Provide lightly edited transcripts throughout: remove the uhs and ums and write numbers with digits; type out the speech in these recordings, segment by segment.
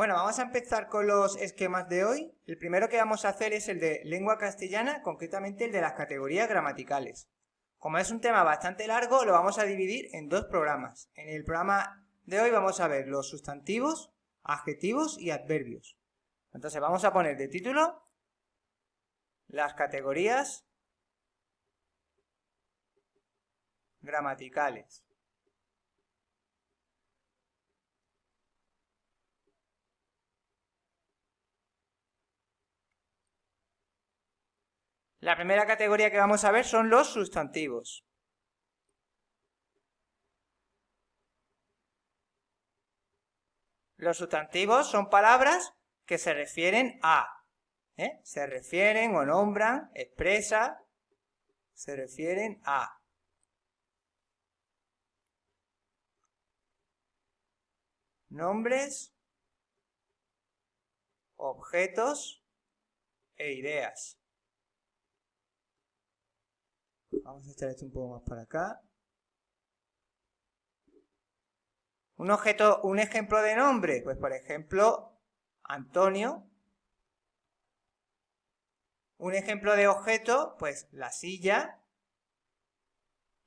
Bueno, vamos a empezar con los esquemas de hoy. El primero que vamos a hacer es el de lengua castellana, concretamente el de las categorías gramaticales. Como es un tema bastante largo, lo vamos a dividir en dos programas. En el programa de hoy vamos a ver los sustantivos, adjetivos y adverbios. Entonces vamos a poner de título las categorías gramaticales. La primera categoría que vamos a ver son los sustantivos. Los sustantivos son palabras que se refieren a, se refieren o nombran, expresa, se refieren a. Nombres, objetos e ideas. Vamos a echar esto un poco más para acá. Un ejemplo de nombre, pues por ejemplo, Antonio. Un ejemplo de objeto, pues la silla.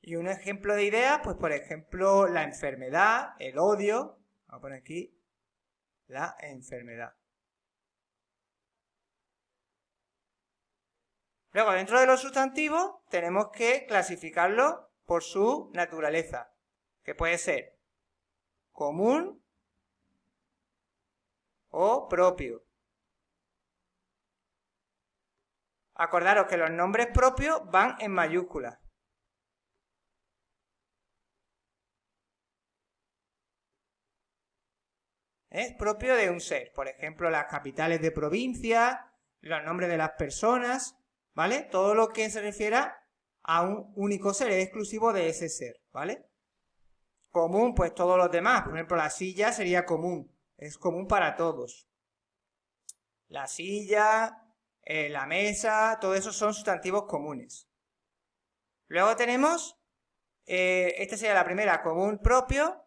Y un ejemplo de idea, pues por ejemplo, la enfermedad, el odio. Vamos a poner aquí la enfermedad. Luego, dentro de los sustantivos, tenemos que clasificarlos por su naturaleza, que puede ser común o propio. Acordaros que los nombres propios van en mayúsculas. Es propio de un ser. Por ejemplo, las capitales de provincia, los nombres de las personas, ¿vale? Todo lo que se refiera a un único ser es exclusivo de ese ser, ¿vale? Común, pues todos los demás. Por ejemplo, la silla sería común. Es común para todos. La silla, la mesa, todo eso son sustantivos comunes. Luego tenemos, esta sería la primera, común propio,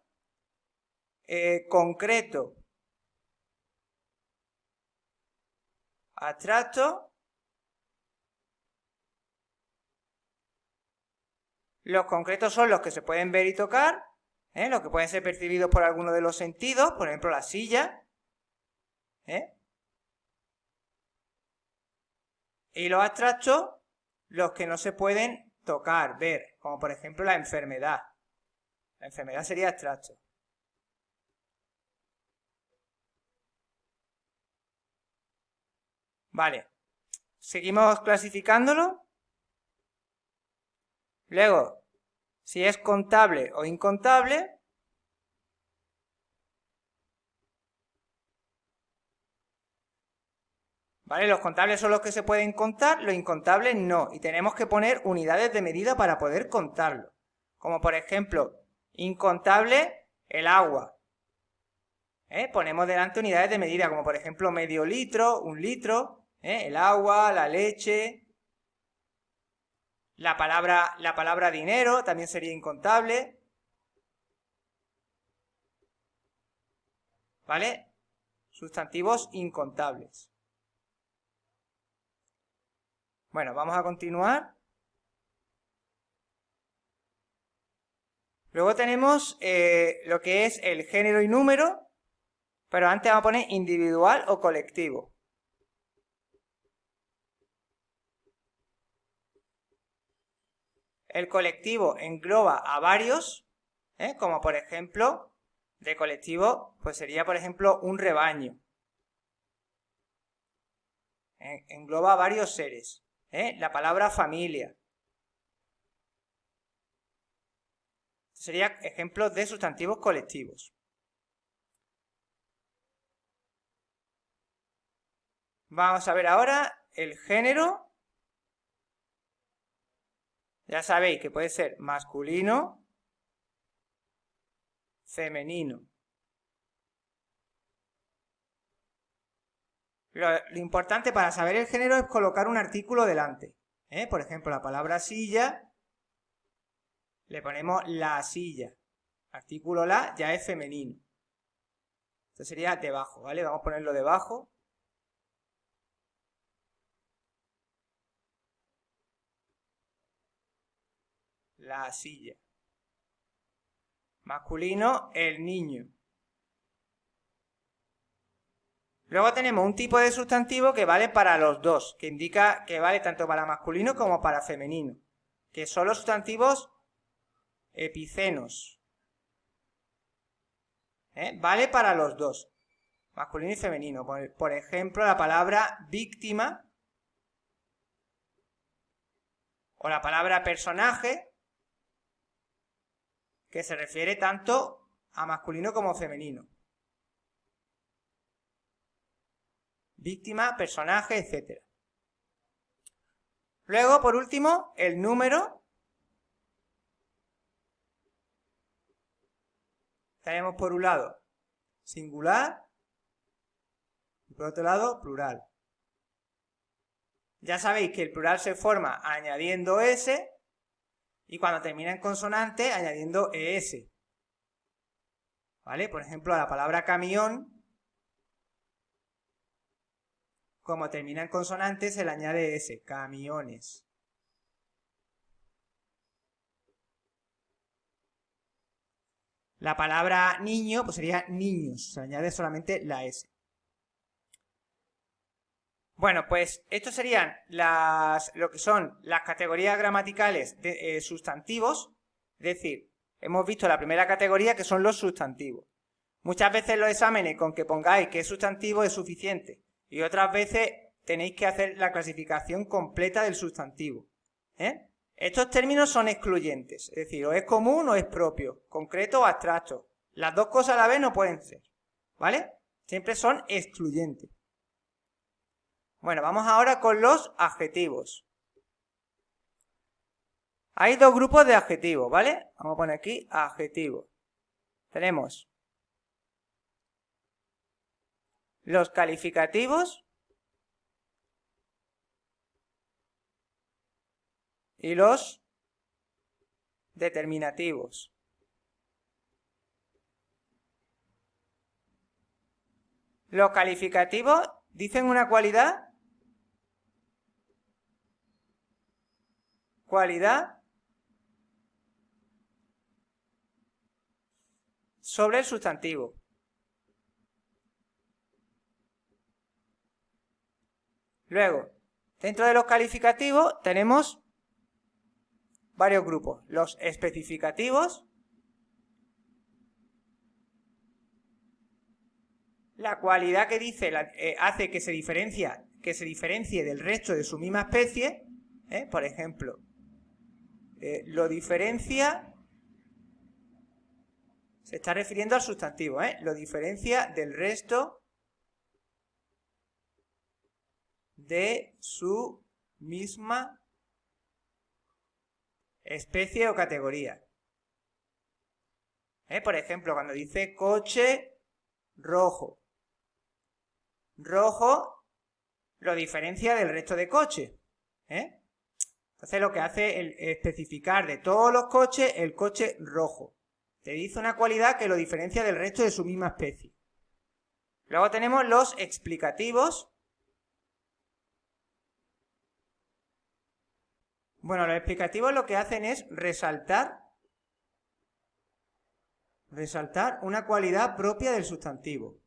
concreto, abstracto. Los concretos son los que se pueden ver y tocar, los que pueden ser percibidos por alguno de los sentidos, por ejemplo la silla. Y los abstractos, los que no se pueden tocar, ver, como por ejemplo la enfermedad. La enfermedad sería abstracto. Vale, seguimos clasificándolo. Luego, si es contable o incontable. ¿Vale? Los contables son los que se pueden contar, los incontables no. Y tenemos que poner unidades de medida para poder contarlo. Como por ejemplo, incontable, el agua. Ponemos delante unidades de medida, como por ejemplo medio litro, un litro, el agua, la leche. La palabra dinero también sería incontable. ¿Vale? Sustantivos incontables. Bueno, vamos a continuar. Luego tenemos lo que es el género y número, pero antes vamos a poner individual o colectivo. El colectivo engloba a varios, como por ejemplo, de colectivo, pues sería por ejemplo un rebaño. Engloba a varios seres. La palabra familia. Sería ejemplos de sustantivos colectivos. Vamos a ver ahora el género. Ya sabéis que puede ser masculino, femenino. Lo importante para saber el género es colocar un artículo delante. Por ejemplo, la palabra silla, le ponemos la silla. Artículo la ya es femenino. Esto sería debajo, ¿vale? Vamos a ponerlo debajo. La silla. Masculino, el niño. Luego tenemos un tipo de sustantivo que vale para los dos, que indica que vale tanto para masculino como para femenino, que son los sustantivos epicenos. Vale para los dos, masculino y femenino. Por ejemplo, la palabra víctima o la palabra personaje, que se refiere tanto a masculino como femenino. Víctima, personaje, etc. Luego, por último, el número. Tenemos por un lado singular y por otro lado plural. Ya sabéis que el plural se forma añadiendo S y cuando termina en consonante añadiendo ES. ¿Vale? Por ejemplo, a la palabra camión, como termina en consonante, se le añade S, camiones. La palabra niño, pues sería niños, se le añade solamente la S. Bueno, pues estos serían lo que son las categorías gramaticales de sustantivos, es decir, hemos visto la primera categoría que son los sustantivos. Muchas veces los exámenes con que pongáis que es sustantivo es suficiente y otras veces tenéis que hacer la clasificación completa del sustantivo. Estos términos son excluyentes, es decir, o es común o es propio, concreto o abstracto. Las dos cosas a la vez no pueden ser, ¿vale? Siempre son excluyentes. Bueno, vamos ahora con los adjetivos. Hay dos grupos de adjetivos, ¿vale? Vamos a poner aquí adjetivos. Tenemos los calificativos y los determinativos. Los calificativos dicen una cualidad sobre el sustantivo. Luego, dentro de los calificativos tenemos varios grupos. Los especificativos, la cualidad que dice hace que se diferencie del resto de su misma especie. Por ejemplo, lo diferencia, se está refiriendo al sustantivo, lo diferencia del resto de su misma especie o categoría. Por ejemplo, cuando dice coche rojo. Rojo lo diferencia del resto de coches. Entonces lo que hace es especificar de todos los coches el coche rojo. Te dice una cualidad que lo diferencia del resto de su misma especie. Luego tenemos los explicativos. Bueno, los explicativos lo que hacen es resaltar una cualidad propia del sustantivo.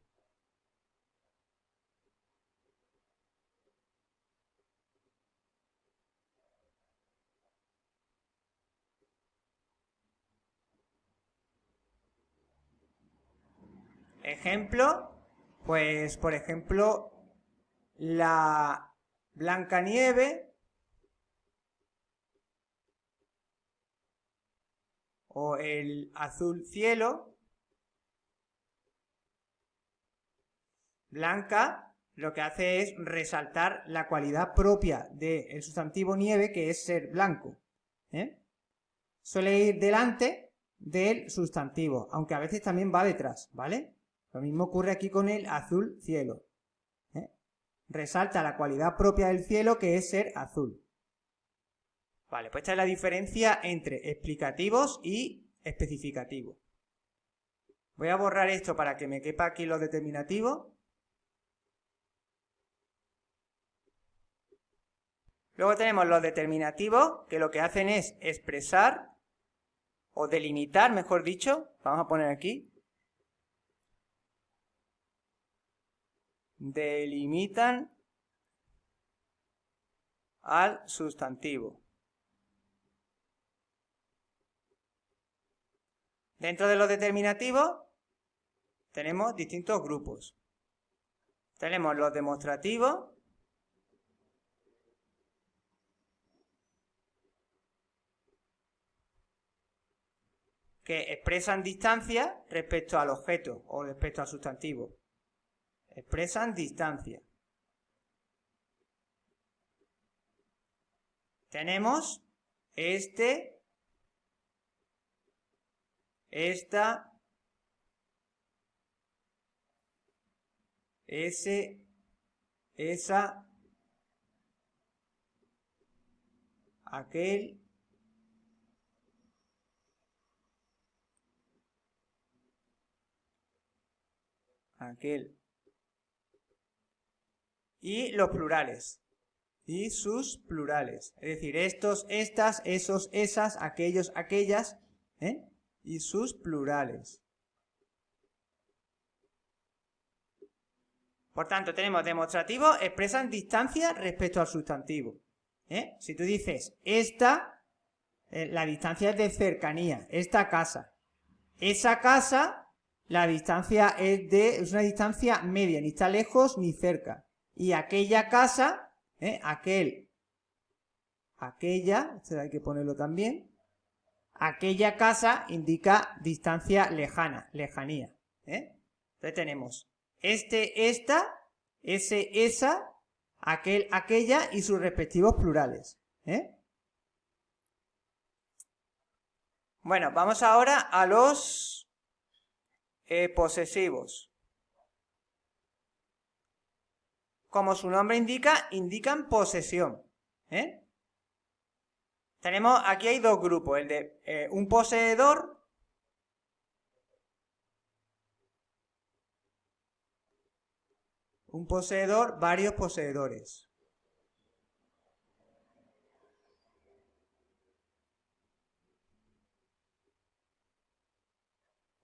Ejemplo, pues por ejemplo, la Blancanieve o el azul cielo. Blanca lo que hace es resaltar la cualidad propia del sustantivo nieve, que es ser blanco. Suele ir delante del sustantivo, aunque a veces también va detrás, ¿vale? Lo mismo ocurre aquí con el azul cielo. Resalta la cualidad propia del cielo, que es ser azul. Vale, pues esta es la diferencia entre explicativos y especificativos. Voy a borrar esto para que me quepa aquí los determinativos. Luego tenemos los determinativos, que lo que hacen es expresar, o delimitar, mejor dicho. Vamos a poner aquí. Delimitan al sustantivo. Dentro de los determinativos tenemos distintos grupos. Tenemos los demostrativos, que expresan distancia respecto al objeto o respecto al sustantivo. Expresan distancia. Tenemos este, esta, ese, esa, aquel, aquel. Y los plurales. Y sus plurales. Es decir, estos, estas, esos, esas, aquellos, aquellas, y sus plurales. Por tanto, tenemos demostrativos, expresan distancia respecto al sustantivo. Si tú dices esta, la distancia es de cercanía, esta casa. Esa casa, la distancia es una distancia media, ni está lejos ni cerca. Y aquella casa, aquella, esto hay que ponerlo también, aquella casa indica distancia lejana, lejanía. Entonces tenemos este, esta, ese, esa, aquel, aquella y sus respectivos plurales. Bueno, vamos ahora a los posesivos. Como su nombre indica, indican posesión. Tenemos, aquí hay dos grupos, el de un poseedor varios poseedores.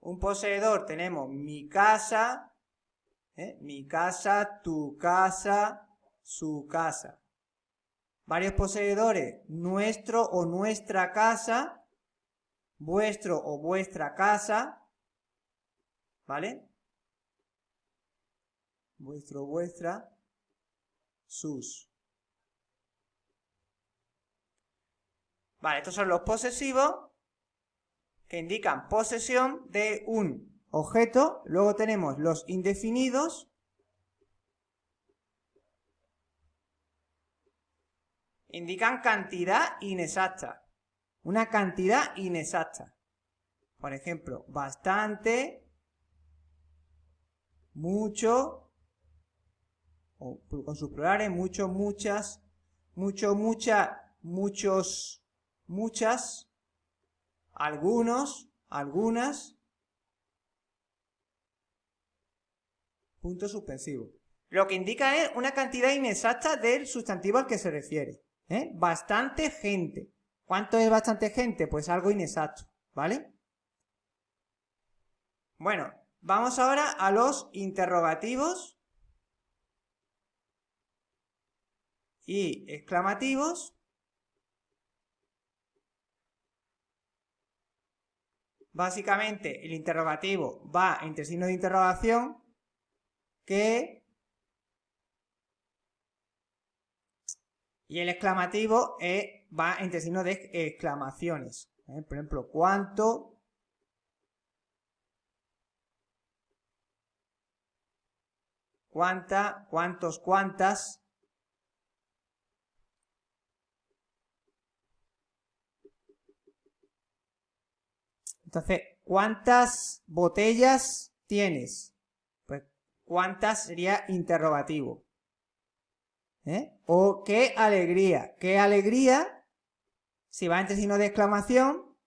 Un poseedor tenemos mi casa, tu casa, su casa. Varios poseedores, nuestro o nuestra casa, vuestro o vuestra casa, ¿vale? Vuestro, vuestra, sus. Vale, estos son los posesivos que indican posesión de un objeto. Luego tenemos los indefinidos. Indican cantidad inexacta. Una cantidad inexacta. Por ejemplo, bastante, mucho, o con sus plurales, mucho, muchas, mucho, mucha, muchos, muchas, algunos, algunas. Punto suspensivo. Lo que indica es una cantidad inexacta del sustantivo al que se refiere. Bastante gente. ¿Cuánto es bastante gente? Pues algo inexacto, ¿vale? Bueno, vamos ahora a los interrogativos y exclamativos. Básicamente, el interrogativo va entre signos de interrogación, que, y el exclamativo va entre signos de exclamaciones. Por ejemplo, ¿cuánto? ¿Cuánta? ¿Cuántos? ¿Cuántas? Entonces, ¿cuántas botellas tienes? Pues, ¿cuántas sería interrogativo? O qué alegría. ¿Qué alegría? Si va entre signo de exclamación,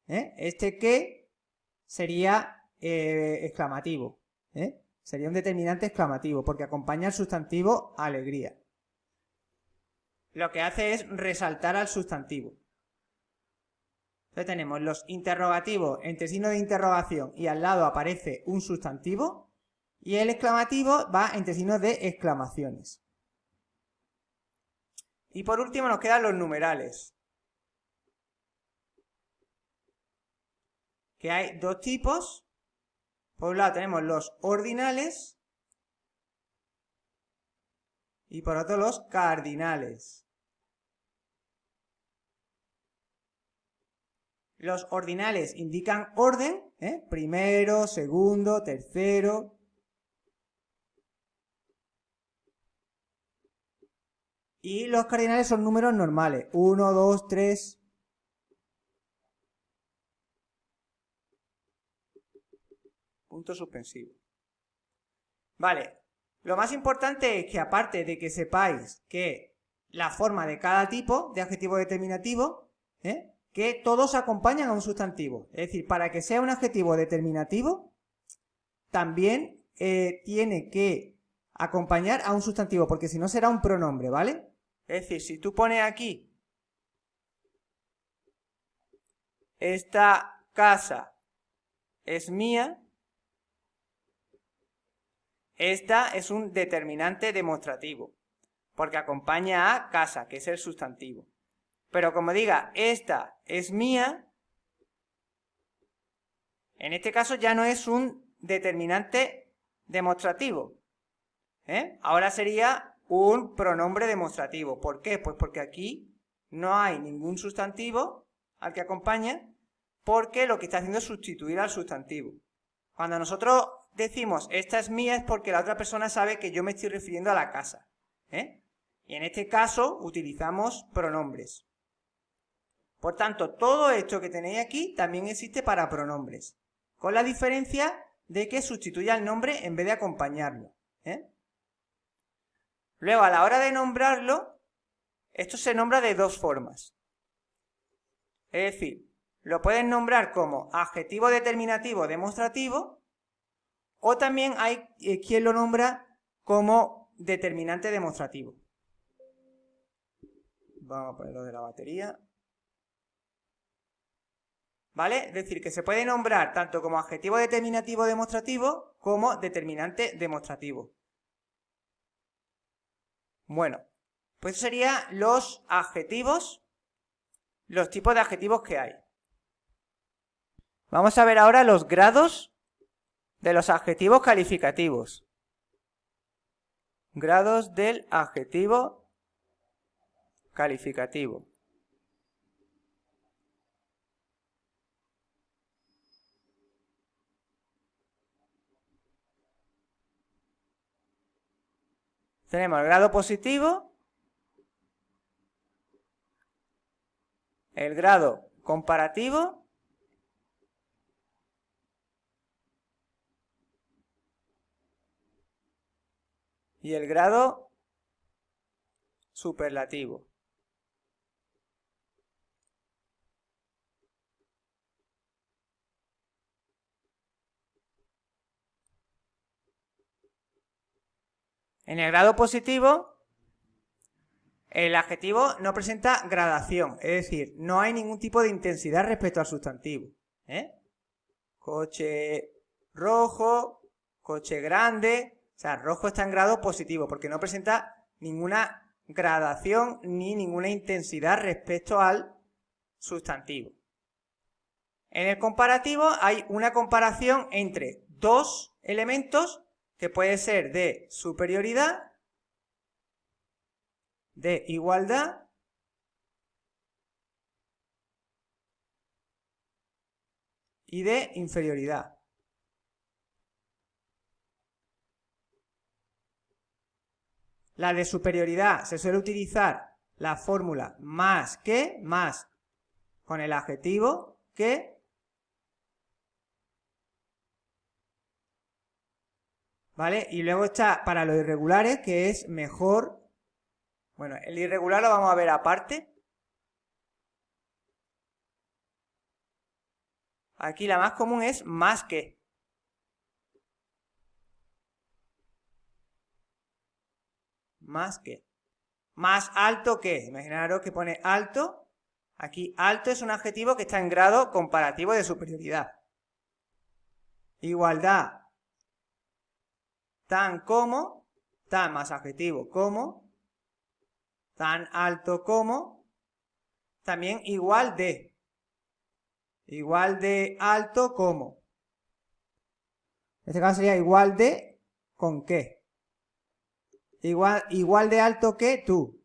este qué sería exclamativo, ¿eh? Sería un determinante exclamativo, porque acompaña al sustantivo alegría. Lo que hace es resaltar al sustantivo. Entonces tenemos los interrogativos entre signo de interrogación y al lado aparece un sustantivo, y el exclamativo va entre signos de exclamaciones. Y por último nos quedan los numerales, que hay dos tipos. Por un lado tenemos los ordinales y por otro los cardinales. Los ordinales indican orden, primero, segundo, tercero. Y los cardinales son números normales, 1, 2, 3. Punto suspensivo. Vale, lo más importante es que aparte de que sepáis que la forma de cada tipo de adjetivo determinativo, que todos acompañan a un sustantivo. Es decir, para que sea un adjetivo determinativo, también tiene que acompañar a un sustantivo, porque si no será un pronombre, ¿vale? Es decir, si tú pones aquí, esta casa es mía, esta es un determinante demostrativo, porque acompaña a casa, que es el sustantivo. Pero como diga, esta es mía, en este caso ya no es un determinante demostrativo. Ahora sería un pronombre demostrativo. ¿Por qué? Pues porque aquí no hay ningún sustantivo al que acompaña, porque lo que está haciendo es sustituir al sustantivo. Cuando nosotros decimos esta es mía es porque la otra persona sabe que yo me estoy refiriendo a la casa. Y en este caso utilizamos pronombres. Por tanto, todo esto que tenéis aquí también existe para pronombres, con la diferencia de que sustituye al nombre en vez de acompañarlo. Luego, a la hora de nombrarlo, esto se nombra de dos formas. Es decir, lo pueden nombrar como adjetivo determinativo demostrativo, o también hay quien lo nombra como determinante demostrativo. Vamos a ponerlo de la batería. ¿Vale? Es decir, que se puede nombrar tanto como adjetivo determinativo demostrativo como determinante demostrativo. Bueno, pues serían los adjetivos, los tipos de adjetivos que hay. Vamos a ver ahora los grados de los adjetivos calificativos. Grados del adjetivo calificativo. Tenemos el grado positivo, el grado comparativo y el grado superlativo. En el grado positivo, el adjetivo no presenta gradación, es decir, no hay ningún tipo de intensidad respecto al sustantivo. Coche rojo, coche grande, o sea, rojo está en grado positivo porque no presenta ninguna gradación ni ninguna intensidad respecto al sustantivo. En el comparativo hay una comparación entre dos elementos que puede ser de superioridad, de igualdad y de inferioridad. La de superioridad se suele utilizar la fórmula más que, más con el adjetivo que. ¿Vale? Y luego está para los irregulares, que es mejor. Bueno, el irregular lo vamos a ver aparte. Aquí la más común es más que. Más que. Más alto que. Imaginaros que pone alto. Aquí alto es un adjetivo que está en grado comparativo de superioridad. Igualdad. Tan como. Tan más adjetivo como. Tan alto como. También igual de. Igual de alto como. En este caso sería igual de ¿con qué? Igual de alto que tú.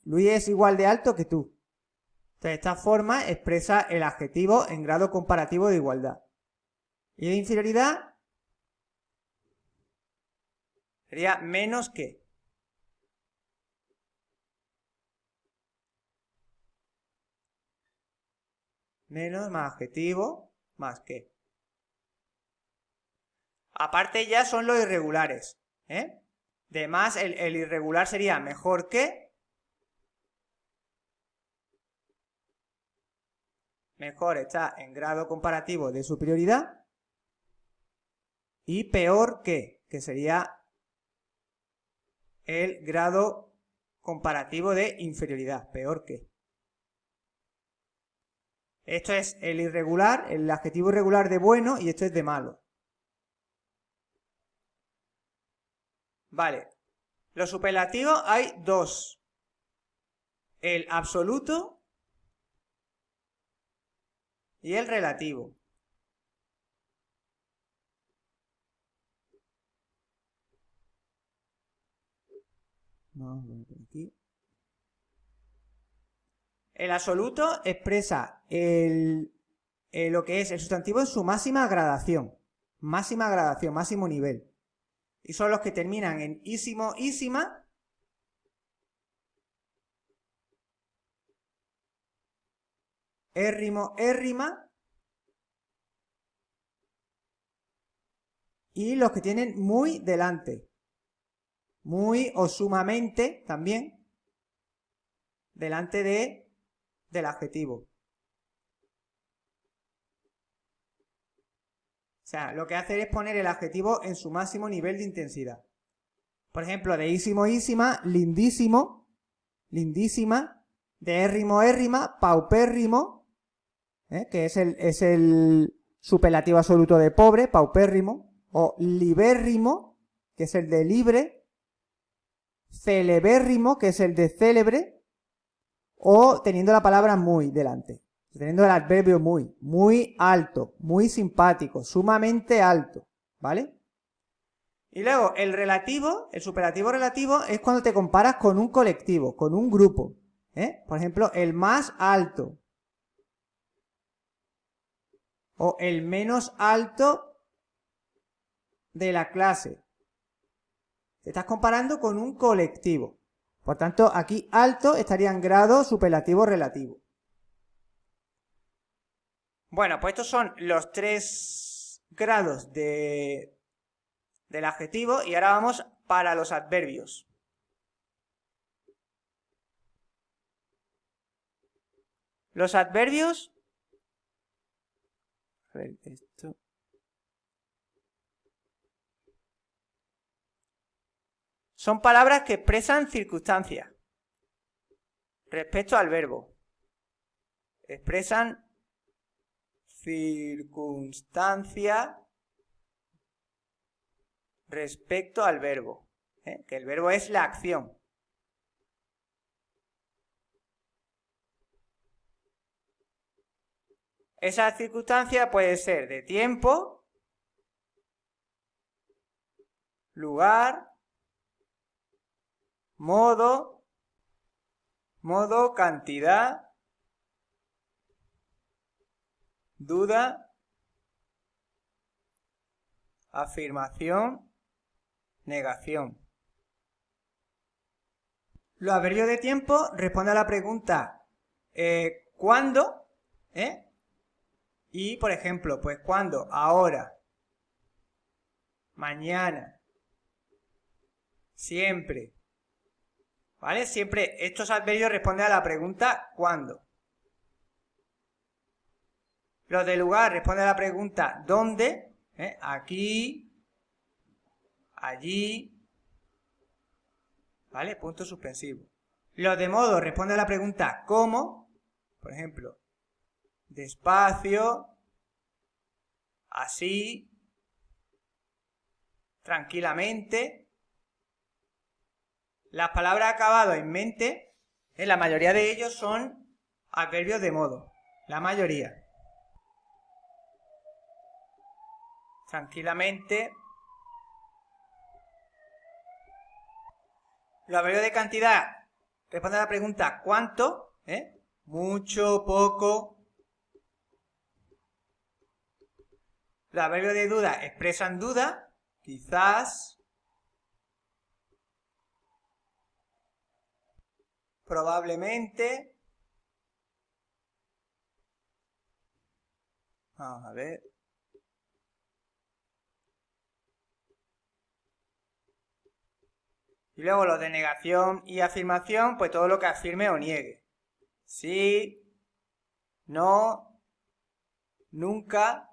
Luis es igual de alto que tú. Entonces, de esta forma expresa el adjetivo en grado comparativo de igualdad. Y de inferioridad sería menos que. Menos más adjetivo más que. Aparte ya son los irregulares. De más, el irregular sería mejor que. Mejor está en grado comparativo de superioridad. Y peor que sería el grado comparativo de inferioridad. Peor que. Esto es el irregular, el adjetivo irregular de bueno, y esto es de malo. Vale. Los superlativos hay dos. El absoluto y el relativo. Aquí. El absoluto expresa lo que es el sustantivo en su máxima gradación. Máxima gradación, máximo nivel. Y son los que terminan en ísimo, ísima. Érrimo, érrima. Y los que tienen muy delante. Muy o sumamente también. Delante del adjetivo. O sea, lo que hace es poner el adjetivo en su máximo nivel de intensidad. Por ejemplo, de ísimo, ísima, lindísimo, lindísima, de érrimo, érrima, paupérrimo, que es el superlativo absoluto de pobre, paupérrimo, o libérrimo, que es el de libre, celebérrimo, que es el de célebre, o teniendo la palabra muy delante. Teniendo el adverbio muy alto, muy simpático, sumamente alto, ¿vale? Y luego el relativo, el superlativo relativo es cuando te comparas con un colectivo, con un grupo, Por ejemplo, el más alto o el menos alto de la clase. Te estás comparando con un colectivo. Por tanto, aquí alto estaría en grado superlativo relativo. Bueno, pues estos son los 3 grados del adjetivo y ahora vamos para los adverbios. Los adverbios... A ver, esto... Son palabras que expresan circunstancias respecto al verbo. Expresan circunstancia respecto al verbo, que el verbo es la acción. Esa circunstancia puede ser de tiempo, lugar, modo, cantidad, duda, afirmación, negación. Los adverbios de tiempo responden a la pregunta ¿cuándo? Y, por ejemplo, pues ¿cuándo? Ahora, mañana, siempre. ¿Vale? Siempre estos adverbios responden a la pregunta ¿cuándo? Los de lugar responden a la pregunta ¿dónde? Aquí, allí, ¿Vale? Punto suspensivo. Los de modo responden a la pregunta ¿cómo? Por ejemplo, despacio, así, tranquilamente. Las palabras acabadas en mente, la mayoría de ellos son adverbios de modo. La mayoría. Tranquilamente. Los adverbios de cantidad responden a la pregunta ¿cuánto? Mucho, poco. Los adverbios de duda expresan duda, quizás, probablemente. Vamos a ver. Y luego los de negación y afirmación, pues todo lo que afirme o niegue. Sí, no, nunca.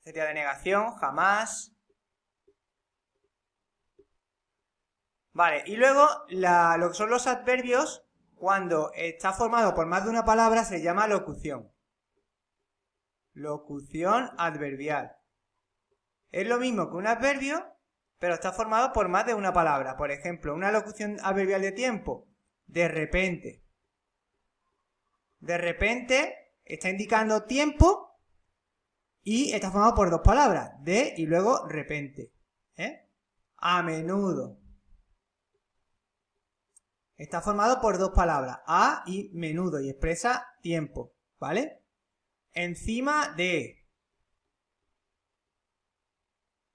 Sería de negación, jamás. Vale, y luego lo que son los adverbios, cuando está formado por más de una palabra, se llama locución. Locución adverbial. Es lo mismo que un adverbio, pero está formado por más de una palabra. Por ejemplo, una locución adverbial de tiempo. De repente. De repente está indicando tiempo y está formado por dos palabras. De y luego repente. A menudo. Está formado por dos palabras. A y menudo. Y expresa tiempo. ¿Vale? Encima de.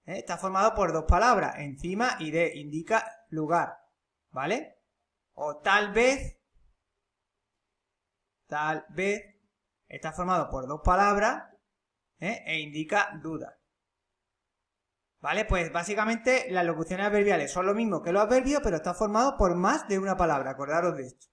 Está formado por dos palabras, encima y de, indica lugar, ¿vale? O tal vez, está formado por dos palabras e indica duda. ¿Vale? Pues básicamente las locuciones adverbiales son lo mismo que los adverbios, pero está formado por más de una palabra, acordaros de esto.